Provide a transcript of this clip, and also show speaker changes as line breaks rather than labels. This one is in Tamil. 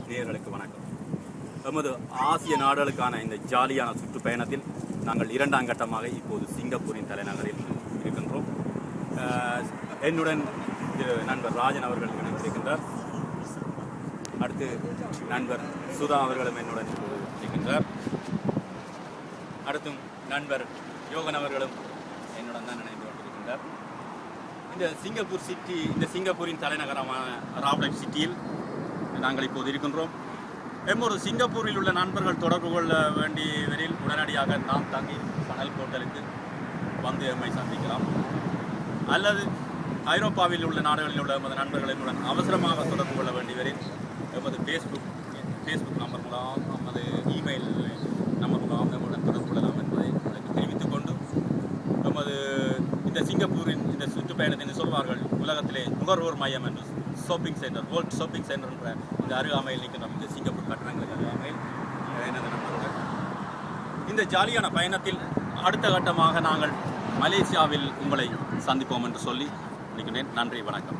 நேயர்களுக்கு வணக்கம். எமது ஆசிய நாடுகளுக்கான இந்த ஜாலியான சுற்றுப்பயணத்தில் நாங்கள் இரண்டாம் கட்டமாக இப்போது சிங்கப்பூரின் தலைநகரில் இருக்கின்றோம். என்னுடன் நண்பர் ராஜன் அவர்கள் இணைந்திருக்கின்றார். அடுத்து நண்பர் சுதா அவர்களும் என்னுடன் இருக்கின்றார். அடுத்தும் நண்பர் யோகன் அவர்களும் என்னுடன் தான் இணைந்து கொண்டிருக்கின்றார். இந்த சிங்கப்பூரின் தலைநகரமான ராவ்லைட் சிட்டியில் நாங்கள் இப்போது இருக்கின்றோம். எம்மொரு சிங்கப்பூரில் உள்ள நண்பர்கள் தொடர்பு கொள்ள வேண்டியவரில் உடனடியாக நாம் தங்கி சணல் ஹோட்டலுக்கு வந்து எம்மை சந்திக்கலாம். அல்லது ஐரோப்பாவில் உள்ள நாடுகளில் உள்ள எமது நண்பர்களுடன் அவசரமாக தொடர்பு கொள்ள வேண்டியவரில் எமது ஃபேஸ்புக் நம்பர் மூலம் நமது இமெயில் நம்பர் மூலம் எம்முடன் தொடர்பு கொள்ளலாம் என்பதை தெரிவித்துக் கொண்டு எமது இந்த சிங்கப்பூரின் இந்த சுற்றுப்பயணத்தை சொல்வார்கள் உலகத்திலே நுகர்வோர் மையம் என்று shopping centre, world shopping centre என்ற இந்த அருகாமையில் நிற்கின்றோம். இந்த சிங்கப்பூர் கட்டணங்களுக்கு அருகாமையில் எனது நண்பர்கள் இந்த ஜாலியான பயணத்தில் அடுத்த கட்டமாக நாங்கள் மலேசியாவில் உங்களை சந்திப்போம் என்று சொல்லி முடிக்கின்றேன். நன்றி, வணக்கம்.